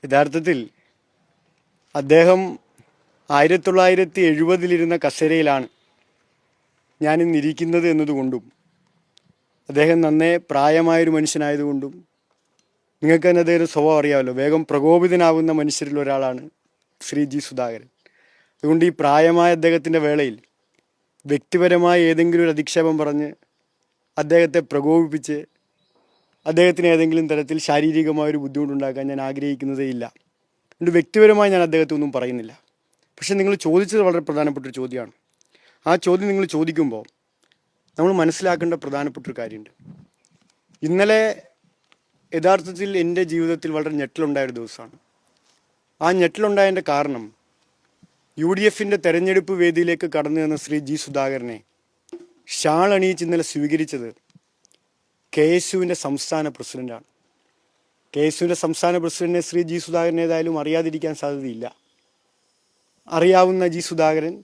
യഥാർത്ഥത്തിൽ അദ്ദേഹം 1970 കസേരയിലാണ് ഞാനിന്നിരിക്കുന്നത് എന്നതുകൊണ്ടും അദ്ദേഹം നന്നേ പ്രായമായൊരു മനുഷ്യനായതുകൊണ്ടും നിങ്ങൾക്ക് തന്നെ അദ്ദേഹം സ്വഭാവം അറിയാമല്ലോ, വേഗം പ്രകോപിതനാകുന്ന മനുഷ്യരിൽ ഒരാളാണ് ശ്രീ ജി സുധാകരൻ. അതുകൊണ്ട് ഈ പ്രായമായ അദ്ദേഹത്തിൻ്റെ വേളയിൽ വ്യക്തിപരമായ ഏതെങ്കിലും ഒരു അധിക്ഷേപം പറഞ്ഞ് അദ്ദേഹത്തെ പ്രകോപിപ്പിച്ച് അദ്ദേഹത്തിന് ഏതെങ്കിലും തരത്തിൽ ശാരീരികമായൊരു ബുദ്ധിമുട്ടുണ്ടാക്കാൻ ഞാൻ ആഗ്രഹിക്കുന്നതേ ഇല്ല. അതുകൊണ്ട് വ്യക്തിപരമായി ഞാൻ അദ്ദേഹത്തെ ഒന്നും പറയുന്നില്ല. പക്ഷേ നിങ്ങൾ ചോദിച്ചത് വളരെ പ്രധാനപ്പെട്ടൊരു ചോദ്യമാണ്. ആ ചോദ്യം നിങ്ങൾ ചോദിക്കുമ്പോൾ നമ്മൾ മനസ്സിലാക്കേണ്ട പ്രധാനപ്പെട്ടൊരു കാര്യമുണ്ട്. ഇന്നലെ യഥാർത്ഥത്തിൽ എൻ്റെ ജീവിതത്തിൽ വളരെ ഞെട്ടലുണ്ടായൊരു ദിവസമാണ്. ആ ഞെട്ടലുണ്ടായതിൻ്റെ കാരണം UDFിൻ്റെ തെരഞ്ഞെടുപ്പ് വേദിയിലേക്ക് കടന്നു വന്ന ശ്രീ ജി സുധാകരനെ ഷാൾ അണിയിച്ച് ഇന്നലെ സ്വീകരിച്ചത് KSUവിൻ്റെ സംസ്ഥാന പ്രസിഡൻ്റാണ്. KSUവിൻ്റെ സംസ്ഥാന പ്രസിഡന്റിനെ ശ്രീ ജി സുധാകരൻ ഏതായാലും അറിയാതിരിക്കാൻ സാധ്യതയില്ല. അറിയാവുന്ന ജി സുധാകരൻ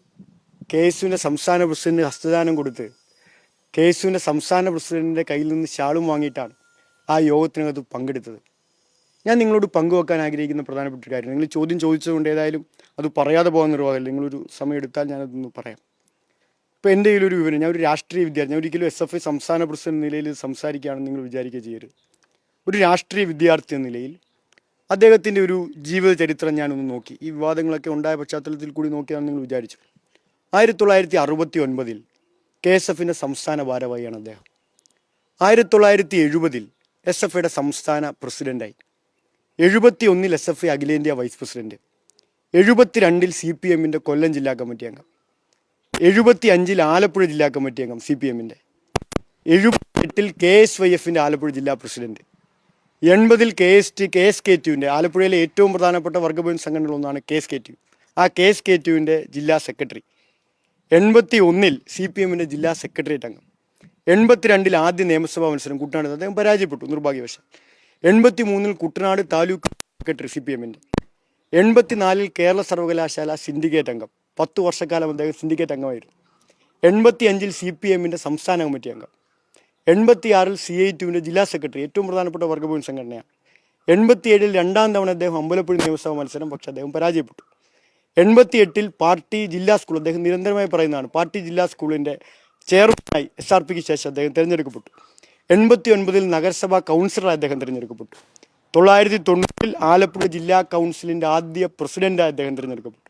KSUവിൻ്റെ സംസ്ഥാന പ്രസിഡന്റ് ഹസ്തദാനം കൊടുത്ത് KSUവിൻ്റെ സംസ്ഥാന പ്രസിഡന്റിൻ്റെ കയ്യിൽ നിന്ന് ഷാളും വാങ്ങിയിട്ടാണ് ആ യോഗത്തിനകത്ത് പങ്കെടുത്തത്. ഞാൻ നിങ്ങളോട് പങ്കുവെക്കാൻ ആഗ്രഹിക്കുന്ന പ്രധാനപ്പെട്ട കാര്യം, നിങ്ങൾ ചോദ്യം ചോദിച്ചതുകൊണ്ട് ഏതായാലും അത് പറയാതെ പോകാൻ നിർവാഹമില്ല. നിങ്ങളൊരു സമയം എടുത്താൽ ഞാനതൊന്ന് പറയാം. ഇപ്പോൾ എൻ്റെ കയ്യിലൊരു വിവരം, ഞാൻ ഒരു രാഷ്ട്രീയ വിദ്യാർത്ഥി, ഞാൻ ഒരിക്കലും SFI സംസ്ഥാന പ്രസിഡന്റ് നിലയിൽ സംസാരിക്കുകയാണെന്ന് നിങ്ങൾ വിചാരിക്കുക ചെയ്യരുത്. ഒരു രാഷ്ട്രീയ വിദ്യാർത്ഥി എന്ന നിലയിൽ അദ്ദേഹത്തിൻ്റെ ഒരു ജീവിത ചരിത്രം ഞാനൊന്ന് നോക്കി. ഈ വിവാദങ്ങളൊക്കെ ഉണ്ടായ പശ്ചാത്തലത്തിൽ കൂടി നോക്കിയാണെന്ന് നിങ്ങൾ വിചാരിച്ചു. 1969 KSFിൻ്റെ സംസ്ഥാന ഭാരവാഹിയാണ് അദ്ദേഹം. 1970 SFIയുടെ സംസ്ഥാന പ്രസിഡൻ്റായി. 71 SFI അഖിലേന്ത്യാ വൈസ് പ്രസിഡന്റ്. 72 CPMൻ്റെ കൊല്ലം ജില്ലാ കമ്മിറ്റി അംഗം. 75 ആലപ്പുഴ ജില്ലാ കമ്മിറ്റി അംഗം CPMൻ്റെ. 78 KSYFൻ്റെ ആലപ്പുഴ ജില്ലാ പ്രസിഡന്റ്. 80 KSKTUവിൻ്റെ, ആലപ്പുഴയിലെ ഏറ്റവും പ്രധാനപ്പെട്ട വർഗ്ഗപൂജ സംഘടനകളൊന്നാണ് KSKTU, ആ KSKTUവിൻ്റെ ജില്ലാ സെക്രട്ടറി. 81 CPMൻ്റെ ജില്ലാ സെക്രട്ടേറിയറ്റ് അംഗം. 82 ആദ്യ നിയമസഭാ മത്സരം കുട്ടനാട് അദ്ദേഹം പരാജയപ്പെട്ടു നിർഭാഗ്യവശാൽ. 83 കുട്ടനാട് താലൂക്ക് സെക്രട്ടറി CPMൻ്റെ. 84 കേരള സർവകലാശാല സിൻഡിക്കേറ്റ് അംഗം, 10 വർഷക്കാലം അദ്ദേഹം സിൻഡിക്കേറ്റ് അംഗമായിരുന്നു. 85 CPMൻ്റെ സംസ്ഥാന കമ്മിറ്റി അംഗം. 86 CITUവിൻ്റെ ജില്ലാ സെക്രട്ടറി, ഏറ്റവും പ്രധാനപ്പെട്ട വർഗ്ഗപൂജ സംഘടനയാണ്. 87 രണ്ടാം തവണ അദ്ദേഹം അമ്പലപ്പുഴ നിയമസഭാ മത്സരം, പക്ഷേ അദ്ദേഹം പരാജയപ്പെട്ടു. 88 പാർട്ടി ജില്ലാ സ്കൂൾ, അദ്ദേഹം നിരന്തരമായി പറയുന്നതാണ്, പാർട്ടി ജില്ലാ സ്കൂളിൻ്റെ ചെയർമാനായി SRPക്ക് ശേഷം അദ്ദേഹം തിരഞ്ഞെടുക്കപ്പെട്ടു. 89 നഗരസഭാ കൗൺസിലറായി അദ്ദേഹം തിരഞ്ഞെടുക്കപ്പെട്ടു. 990 ആലപ്പുഴ ജില്ലാ കൗൺസിലിൻ്റെ ആദ്യ പ്രസിഡന്റായി അദ്ദേഹം തിരഞ്ഞെടുക്കപ്പെട്ടു.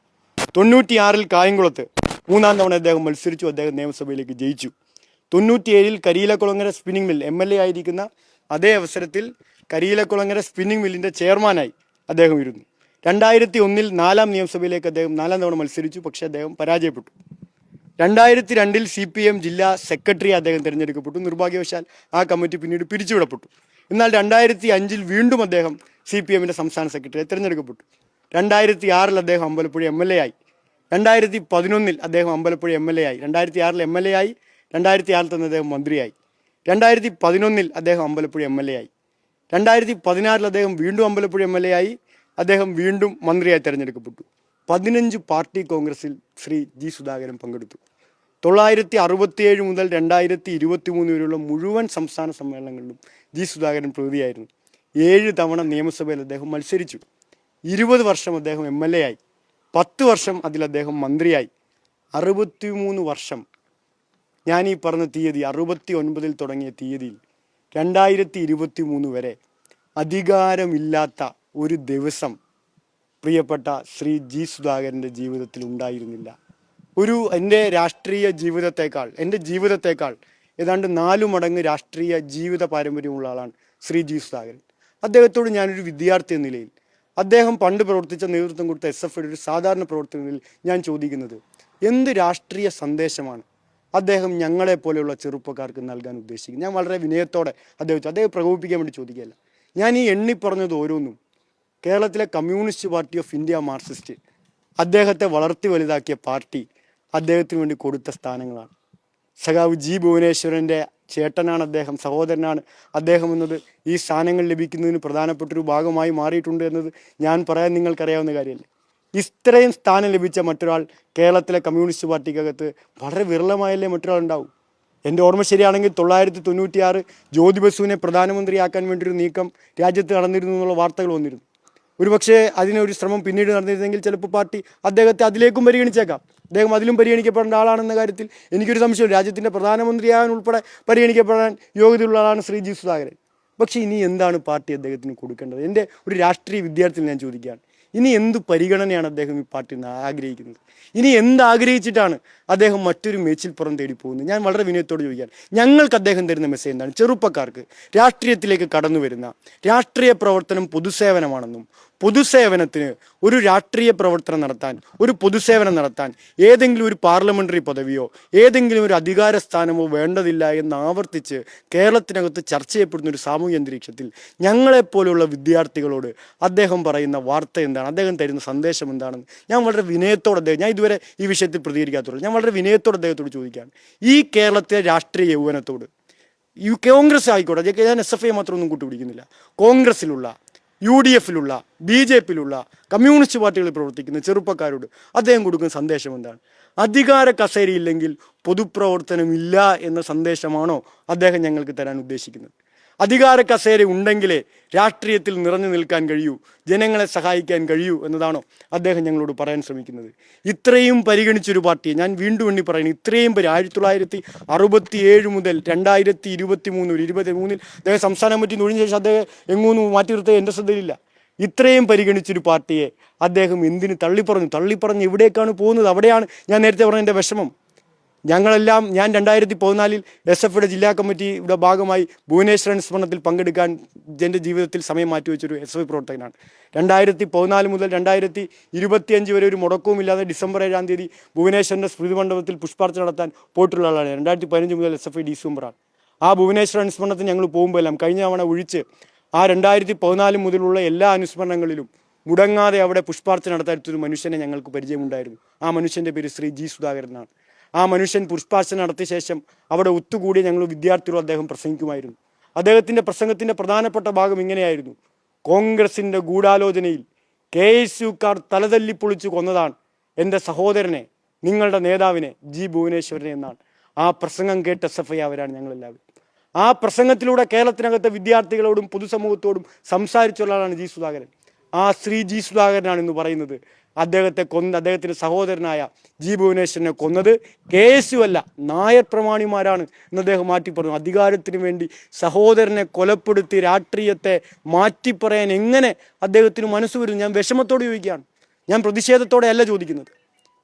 96 കായംകുളത്ത് 3-ാം തവണ അദ്ദേഹം മത്സരിച്ചു, അദ്ദേഹം നിയമസഭയിലേക്ക് ജയിച്ചു. 97 കരിയിലക്കുളങ്ങര സ്പിന്നിംഗ് മിൽ MLA ആയിരിക്കുന്ന അതേ അവസരത്തിൽ കരിയിലക്കുളങ്ങര സ്പിന്നിംഗ് മില്ലിൻ്റെ ചെയർമാനായി അദ്ദേഹം ഇരുന്നു. 2001 4-ാം നിയമസഭയിലേക്ക് അദ്ദേഹം 4-ാം തവണ മത്സരിച്ചു, പക്ഷേ അദ്ദേഹം പരാജയപ്പെട്ടു. 2002 CPM ജില്ലാ സെക്രട്ടറി അദ്ദേഹം തിരഞ്ഞെടുക്കപ്പെട്ടു. നിർഭാഗ്യവശാൽ ആ കമ്മിറ്റി പിന്നീട് പിരിച്ചുവിടപ്പെട്ടു. എന്നാൽ 2005 വീണ്ടും അദ്ദേഹം CPMൻ്റെ സംസ്ഥാന സെക്രട്ടറിയായി തിരഞ്ഞെടുക്കപ്പെട്ടു. 2006 അദ്ദേഹം അമ്പലപ്പുഴ MLA ആയി. 2011 അദ്ദേഹം അമ്പലപ്പുഴ MLA ആയി. 2006 MLA ആയി. 2006 തന്നെ അദ്ദേഹം മന്ത്രിയായി. 2011 അദ്ദേഹം അമ്പലപ്പുഴ MLA ആയി. 2016 അദ്ദേഹം വീണ്ടും അമ്പലപ്പുഴ MLA ആയി. അദ്ദേഹം വീണ്ടും മന്ത്രിയായി തിരഞ്ഞെടുക്കപ്പെട്ടു. 15 പാർട്ടി കോൺഗ്രസിൽ ശ്രീ ജി സുധാകരൻ പങ്കെടുത്തു. 1967 മുതൽ 2023 വരെയുള്ള മുഴുവൻ സംസ്ഥാന സമ്മേളനങ്ങളിലും ജി സുധാകരൻ പ്രതിനിധിയായിരുന്നു. 7 തവണ നിയമസഭയിൽ അദ്ദേഹം മത്സരിച്ചു. 20 വർഷം അദ്ദേഹം MLA ആയി. 10 വർഷം അതിൽ അദ്ദേഹം മന്ത്രിയായി. 63 വർഷം, ഞാൻ ഈ പറഞ്ഞ തീയതി 69 തുടങ്ങിയ തീയതിയിൽ 2023 വരെ അധികാരമില്ലാത്ത ഒരു ദിവസം പ്രിയപ്പെട്ട ശ്രീ ജി സുധാകരൻ്റെ ജീവിതത്തിൽ ഉണ്ടായിരുന്നില്ല. എൻ്റെ രാഷ്ട്രീയ ജീവിതത്തേക്കാൾ, എൻ്റെ ജീവിതത്തേക്കാൾ ഏതാണ്ട് 4 മടങ്ങ് രാഷ്ട്രീയ ജീവിത പാരമ്പര്യമുള്ള ആളാണ് ശ്രീ ജി സുധാകരൻ. അദ്ദേഹത്തോട് ഞാനൊരു വിദ്യാർത്ഥി എന്ന നിലയിൽ, അദ്ദേഹം പണ്ട് പ്രവർത്തിച്ച നേതൃത്വം കൊടുത്ത SFIയുടെ ഒരു സാധാരണ പ്രവർത്തനത്തിൽ ഞാൻ ചോദിക്കുന്നത്, എന്ത് രാഷ്ട്രീയ സന്ദേശമാണ് അദ്ദേഹം ഞങ്ങളെപ്പോലെയുള്ള ചെറുപ്പക്കാർക്ക് നൽകാൻ ഉദ്ദേശിക്കുന്നത്? ഞാൻ വളരെ വിനയത്തോടെ അദ്ദേഹം പ്രകോപിപ്പിക്കാൻ വേണ്ടി ചോദിക്കുകയല്ല. ഞാൻ ഈ എണ്ണിപ്പറഞ്ഞത് ഓരോന്നും കേരളത്തിലെ communist party of India Marxist അദ്ദേഹത്തെ വളർത്തി വലുതാക്കിയ പാർട്ടി അദ്ദേഹത്തിന് വേണ്ടി കൊടുത്ത സ്ഥാനങ്ങളാണ്. സഖാവ് ജി ഭുവനേശ്വരൻ്റെ ചേട്ടനാണ് അദ്ദേഹം, സഹോദരനാണ് അദ്ദേഹം എന്നത് ഈ സ്ഥാനങ്ങൾ ലഭിക്കുന്നതിന് പ്രധാനപ്പെട്ടൊരു ഭാഗമായി മാറിയിട്ടുണ്ട് എന്നത് ഞാൻ പറയാൻ നിങ്ങൾക്കറിയാവുന്ന കാര്യമല്ലേ. ഇത്രയും സ്ഥാനം ലഭിച്ച മറ്റൊരാൾ കേരളത്തിലെ കമ്മ്യൂണിസ്റ്റ് പാർട്ടിക്കകത്ത് വളരെ വിരളമായല്ലേ മറ്റൊരാൾ ഉണ്ടാവും. എൻ്റെ ഓർമ്മ ശരിയാണെങ്കിൽ 1996 ജ്യോതി ബസുവിനെ പ്രധാനമന്ത്രിയാക്കാൻ വേണ്ടിയൊരു നീക്കം രാജ്യത്ത് നടന്നിരുന്നു എന്നുള്ള വാർത്തകൾ വന്നിരുന്നു. ഒരുപക്ഷെ അതിനൊരു ശ്രമം പിന്നീട് നടന്നിരുന്നെങ്കിൽ ചിലപ്പോൾ പാർട്ടി അദ്ദേഹത്തെ അതിലേക്കും പരിഗണിച്ചേക്കാം. അദ്ദേഹം അതിലും പരിഗണിക്കപ്പെടേണ്ട ആളാണെന്ന കാര്യത്തിൽ എനിക്കൊരു സംശയം. രാജ്യത്തിൻ്റെ പ്രധാനമന്ത്രിയാകാൻ ഉൾപ്പെടെ പരിഗണിക്കപ്പെടാൻ യോഗ്യതയുള്ള ആളാണ് ശ്രീ ജി സുധാകരൻ. പക്ഷേ ഇനി എന്താണ് പാർട്ടി അദ്ദേഹത്തിന് കൊടുക്കേണ്ടത്? എൻ്റെ ഒരു രാഷ്ട്രീയ വിദ്യാർത്ഥിയിൽ ഞാൻ ചോദിക്കുകയാണ്, ഇനി എന്ത് പരിഗണനയാണ് അദ്ദേഹം ഈ പാർട്ടിയിൽ നിന്ന് ആഗ്രഹിക്കുന്നത്? ഇനി എന്താഗ്രഹിച്ചിട്ടാണ് അദ്ദേഹം മറ്റൊരു മേച്ചിൽപ്പുറം തേടി പോകുന്നത്? ഞാൻ വളരെ വിനയത്തോട് ചോദിക്കുകയാണ്, ഞങ്ങൾക്ക് അദ്ദേഹം തരുന്ന മെസ്സേജ് എന്താണ്? ചെറുപ്പക്കാർക്ക്, രാഷ്ട്രീയത്തിലേക്ക് കടന്നു വരുന്ന രാഷ്ട്രീയ പ്രവർത്തനം പൊതുസേവനമാണെന്നും പൊതുസേവനത്തിന് ഒരു രാഷ്ട്രീയ പ്രവർത്തനം നടത്താൻ, ഒരു പൊതുസേവനം നടത്താൻ ഏതെങ്കിലും ഒരു പാർലമെൻ്ററി പദവിയോ ഏതെങ്കിലും ഒരു അധികാര സ്ഥാനമോ വേണ്ടതില്ല എന്ന് ആവർത്തിച്ച് കേരളത്തിനകത്ത് ചർച്ച ചെയ്യപ്പെടുന്ന ഒരു സാമൂഹ്യ അന്തരീക്ഷത്തിൽ ഞങ്ങളെപ്പോലുള്ള വിദ്യാർത്ഥികളോട് അദ്ദേഹം പറയുന്ന വാർത്ത എന്താണ്, അദ്ദേഹം തരുന്ന സന്ദേശം എന്താണെന്ന് ഞാൻ വളരെ വിനയത്തോടെ ഞാൻ ഇതുവരെ ഈ വിഷയത്തിൽ പ്രതികരിക്കാത്തുള്ളൂ. ഞാൻ വളരെ വിനയത്തോടെ അദ്ദേഹത്തോട് ചോദിക്കുകയാണ്, ഈ കേരളത്തിലെ രാഷ്ട്രീയ യൗവനത്തോട്, കോൺഗ്രസ് ആയിക്കോട്ടെ, ഞാൻ SFI മാത്രമൊന്നും കൂട്ടുപിടിക്കുന്നില്ല, കോൺഗ്രസ്സിലുള്ള, UDFിലുള്ള, BJPയിലുള്ള, കമ്മ്യൂണിസ്റ്റ് പാർട്ടികളിൽ പ്രവർത്തിക്കുന്ന ചെറുപ്പക്കാരോട് അദ്ദേഹം കൊടുക്കുന്ന സന്ദേശം എന്താണ്? അധികാര കസേരയില്ലെങ്കിൽ പൊതുപ്രവർത്തനമില്ല എന്ന സന്ദേശമാണോ അദ്ദേഹം ഞങ്ങൾക്ക് തരാൻ ഉദ്ദേശിക്കുന്നത്? അധികാര കസേര ഉണ്ടെങ്കിലേ രാഷ്ട്രീയത്തിൽ നിറഞ്ഞു നിൽക്കാൻ കഴിയൂ, ജനങ്ങളെ സഹായിക്കാൻ കഴിയൂ എന്നതാണോ അദ്ദേഹം ഞങ്ങളോട് പറയാൻ ശ്രമിക്കുന്നത്? ഇത്രയും പരിഗണിച്ചൊരു പാർട്ടിയെ ഞാൻ വീണ്ടും എണ്ണി പറയുന്നു, ഇത്രയും 1967 മുതൽ 2023 അദ്ദേഹം സംസ്ഥാന കമ്മിറ്റി ഒഴിഞ്ഞ ശേഷം അദ്ദേഹം എങ്ങോന്നും മാറ്റി നിർത്തുക എൻ്റെ ശ്രദ്ധയിലില്ല. ഇത്രയും പരിഗണിച്ചൊരു പാർട്ടിയെ അദ്ദേഹം എന്തിന് തള്ളിപ്പറഞ്ഞ് എവിടേക്കാണ് പോകുന്നത്? അവിടെയാണ് ഞാൻ നേരത്തെ പറഞ്ഞ എൻ്റെ വിഷമം. ഞാൻ 2014 SFയുടെ ജില്ലാ കമ്മിറ്റിയുടെ ഭാഗമായി ഭുവനേശ്വരൻ സ്മരണത്തിൽ പങ്കെടുക്കാൻ എൻ്റെ ജീവിതത്തിൽ സമയം മാറ്റിവെച്ചൊരു SFI പ്രവർത്തകനാണ്. 2014 മുതൽ 2025 വരെ ഒരു മുടക്കവുമില്ലാതെ ഡിസംബർ 7-ാം തീയതി ഭുവനേശ്വരൻ്റെ സ്മൃതി മണ്ഡപത്തിൽ പുഷ്പാർച്ചന നടത്താൻ പോയിട്ടുള്ള ആളാണ്. 2015 മുതൽ SFI ഡിസംബറാണ്. ആ ഭുവനേശ്വരൻ അനുസ്മരണത്തിന് ഞങ്ങൾ പോകുമ്പോഴെല്ലാം കഴിഞ്ഞ തവണ ഒഴിച്ച് ആ 2014 മുതലുള്ള എല്ലാ അനുസ്മരണങ്ങളിലും മുടങ്ങാതെ അവിടെ പുഷ്പാർച്ചന നടത്താത്തൊരു മനുഷ്യനെ ഞങ്ങൾക്ക് പരിചയമുണ്ടായിരുന്നു. ആ മനുഷ്യൻ്റെ പേര് ശ്രീ ജി സുധാകരനാണ്. ആ മനുഷ്യൻ പുഷ്പാർച്ചന നടത്തിയ ശേഷം അവിടെ ഒത്തുകൂടി ഞങ്ങൾ വിദ്യാർത്ഥികളും അദ്ദേഹം പ്രസംഗിക്കുമായിരുന്നു. അദ്ദേഹത്തിൻ്റെ പ്രസംഗത്തിൻ്റെ പ്രധാനപ്പെട്ട ഭാഗം ഇങ്ങനെയായിരുന്നു: കോൺഗ്രസിൻ്റെ ഗൂഢാലോചനയിൽ KSUക്കാർ തലതല്ലിപ്പൊളിച്ചു കൊന്നതാണ് എൻ്റെ സഹോദരനെ, നിങ്ങളുടെ നേതാവിനെ, ജി ഭുവനേശ്വരനെ എന്നാണ്. ആ പ്രസംഗം കേട്ട് SFI അവരാണ് ഞങ്ങളെല്ലാവരും. ആ പ്രസംഗത്തിലൂടെ കേരളത്തിനകത്തെ വിദ്യാർത്ഥികളോടും പൊതുസമൂഹത്തോടും സംസാരിച്ചുള്ള ആളാണ് ജി സുധാകരൻ. ആ ശ്രീ ജി സുധാകരനാണ് എന്ന് പറയുന്നത് അദ്ദേഹത്തിൻ്റെ സഹോദരനായ ജി ഭുവനേശ്വരനെ കൊന്നത് KSU അല്ല, നായർ പ്രമാണിമാരാണ് എന്ന് അദ്ദേഹം മാറ്റി പറഞ്ഞു. അധികാരത്തിന് വേണ്ടി സഹോദരനെ കൊലപ്പെടുത്തി രാഷ്ട്രീയത്തെ മാറ്റിപ്പറയാൻ എങ്ങനെ അദ്ദേഹത്തിന് മനസ്സ് വരുന്നു? ഞാൻ വിഷമത്തോടെ ചോദിക്കുകയാണ്. ഞാൻ പ്രതിഷേധത്തോടെ അല്ല ചോദിക്കുന്നത്,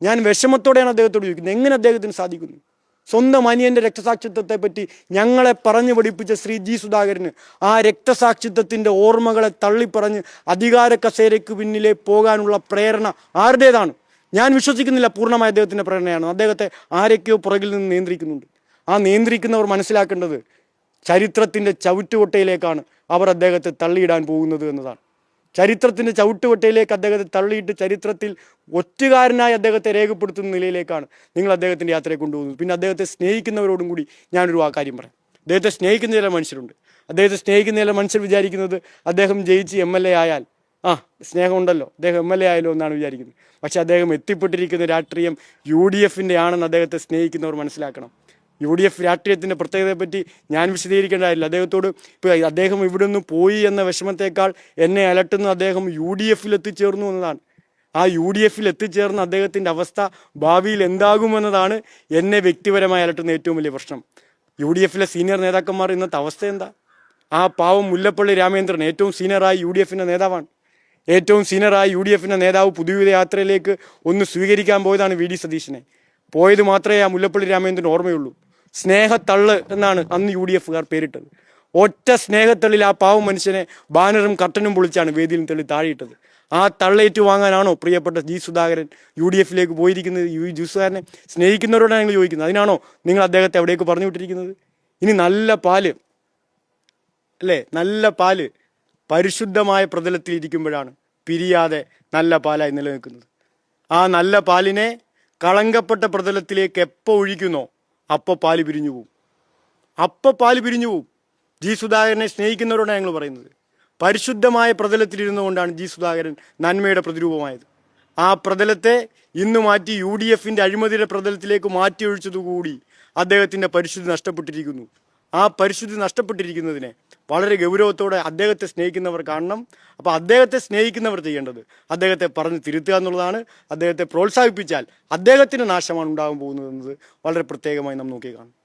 ഞാൻ വിഷമത്തോടെയാണ് അദ്ദേഹത്തോട് ചോദിക്കുന്നത്. എങ്ങനെ അദ്ദേഹത്തിന് സാധിക്കുന്നു? സ്വന്തം അനിയൻ്റെ രക്തസാക്ഷിത്വത്തെ പറ്റി ഞങ്ങളെ പറഞ്ഞു പഠിപ്പിച്ച ശ്രീ ജി സുധാകരന് ആ രക്തസാക്ഷിത്വത്തിൻ്റെ ഓർമ്മകളെ തള്ളിപ്പറഞ്ഞ് അധികാര കസേരയ്ക്ക് പിന്നിലെ പോകാനുള്ള പ്രേരണ ആരുടേതാണ്? ഞാൻ വിശ്വസിക്കുന്നില്ല പൂർണ്ണമായ അദ്ദേഹത്തിൻ്റെ പ്രേരണയാണ്. അദ്ദേഹത്തെ ആരൊക്കെയോ പുറകിൽ നിന്ന് നിയന്ത്രിക്കുന്നുണ്ട്. ആ നിയന്ത്രിക്കുന്നവർ മനസ്സിലാക്കേണ്ടത് ചരിത്രത്തിൻ്റെ ചവിറ്റുകൊട്ടയിലേക്കാണ് അവർ അദ്ദേഹത്തെ തള്ളിയിടാൻ പോകുന്നത് എന്നതാണ്. ചരിത്രത്തിൻ്റെ ചവിട്ടുകൊട്ടയിലേക്ക് അദ്ദേഹത്തെ തള്ളിയിട്ട് ചരിത്രത്തിൽ ഒറ്റുകാരനായി അദ്ദേഹത്തെ രേഖപ്പെടുത്തുന്ന നിലയിലേക്കാണ് നിങ്ങൾ അദ്ദേഹത്തിൻ്റെ യാത്രയെ കൊണ്ടുപോകുന്നത്. പിന്നെ അദ്ദേഹത്തെ സ്നേഹിക്കുന്നവരോടും കൂടി ഞാനൊരു കാര്യം പറയാം. അദ്ദേഹത്തെ സ്നേഹിക്കുന്ന ചില മനുഷ്യരുണ്ട്. അദ്ദേഹത്തെ സ്നേഹിക്കുന്ന ചില മനുഷ്യർ വിചാരിക്കുന്നത് അദ്ദേഹം ജയിച്ച് MLA ആയാൽ സ്നേഹമുണ്ടല്ലോ, അദ്ദേഹം MLA ആയാലോ എന്നാണ് വിചാരിക്കുന്നത്. പക്ഷെ അദ്ദേഹം എത്തിപ്പെട്ടിരിക്കുന്ന രാഷ്ട്രീയം UDFൻ്റെ ആണെന്ന് അദ്ദേഹത്തെ സ്നേഹിക്കുന്നവർ മനസ്സിലാക്കണം. UDF രാഷ്ട്രീയത്തിൻ്റെ പ്രത്യേകതയെപ്പറ്റി ഞാൻ വിശദീകരിക്കേണ്ടതായില്ല. അദ്ദേഹത്തോട് ഇപ്പോൾ അദ്ദേഹം ഇവിടെ നിന്ന് പോയി എന്ന വിഷമത്തേക്കാൾ എന്നെ അലട്ടുന്ന അദ്ദേഹം UDFൽ എത്തിച്ചേർന്നു എന്നതാണ്. ആ UDFൽ എത്തിച്ചേർന്ന അദ്ദേഹത്തിൻ്റെ അവസ്ഥ ഭാവിയിൽ എന്താകുമെന്നതാണ് എന്നെ വ്യക്തിപരമായി അലട്ടുന്ന ഏറ്റവും വലിയ പ്രശ്നം. UDFലെ സീനിയർ നേതാക്കന്മാർ ഇന്നത്തെ അവസ്ഥ എന്താ? ആ പാവം മുല്ലപ്പള്ളി രാമചന്ദ്രൻ ഏറ്റവും സീനിയറായ UDFൻ്റെ നേതാവാണ്. ഏറ്റവും സീനിയറായ UDFൻ്റെ നേതാവ് പുതിയ യാത്രയിലേക്ക് ഒന്ന് സ്വീകരിക്കാൻ പോയതാണ് VD സതീശനെ. പോയത് മാത്രമേ ആ മുല്ലപ്പള്ളി രാമചന്ദ്രൻ ഓർമ്മയുള്ളൂ. സ്നേഹത്തള്ള് എന്നാണ് അന്ന് UDFകാർ പേരിട്ടത്. ഒറ്റ സ്നേഹത്തള്ളിൽ ആ പാവം മനുഷ്യനെ ബാനറും കർട്ടനും പൊളിച്ചാണ് വേദിയിൽ തള്ളി താഴെയിട്ടത്. ആ തള്ളേറ്റു വാങ്ങാനാണോ പ്രിയപ്പെട്ട ജി സുധാകരൻ UDFിലേക്ക് പോയിരിക്കുന്നത്? ജി സുധാകരനെ സ്നേഹിക്കുന്നവരോടാണ് ഞങ്ങൾ ചോദിക്കുന്നത്. അതിനാണോ നിങ്ങൾ അദ്ദേഹത്തെ അവിടേക്ക് പറഞ്ഞു വിട്ടിരിക്കുന്നത്? ഇനി നല്ല പാല് അല്ലേ, നല്ല പാല് പരിശുദ്ധമായ പ്രതലത്തിൽ ഇരിക്കുമ്പോഴാണ് പിരിയാതെ നല്ല പാലായി നിലനിൽക്കുന്നത്. ആ നല്ല പാലിനെ കളങ്കപ്പെട്ട പ്രതലത്തിലേക്ക് എപ്പോൾ ഒഴിക്കുന്നോ അപ്പോൾ പാല് പിരിഞ്ഞു പോവും. ജി സുധാകരനെ സ്നേഹിക്കുന്നവരോടാണ് ഞങ്ങൾ പറയുന്നത്. പരിശുദ്ധമായ പ്രതലത്തിലിരുന്നു കൊണ്ടാണ് ജി സുധാകരൻ നന്മയുടെ പ്രതിരൂപമായത്. ആ പ്രതലത്തെ ഇന്ന് മാറ്റി UDFൻ്റെ അഴിമതിയുടെ പ്രതലത്തിലേക്ക് മാറ്റി ഒഴിച്ചതുകൂടി അദ്ദേഹത്തിൻ്റെ പരിശുദ്ധി നഷ്ടപ്പെട്ടിരിക്കുന്നു. ആ പരിശുദ്ധി നഷ്ടപ്പെട്ടിരിക്കുന്നതിനെ വളരെ ഗൗരവത്തോടെ അദ്ദേഹത്തെ സ്നേഹിക്കുന്നവർ കാണണം. അപ്പോൾ അദ്ദേഹത്തെ സ്നേഹിക്കുന്നവർ ചെയ്യേണ്ടത് അദ്ദേഹത്തെ പറഞ്ഞ് തിരുത്തുക എന്നുള്ളതാണ്. അദ്ദേഹത്തെ പ്രോത്സാഹിപ്പിച്ചാൽ അദ്ദേഹത്തിന് നാശമാണ് ഉണ്ടാകാൻ പോകുന്നത് എന്നത് വളരെ പ്രത്യേകമായി നാം നോക്കി കാണും.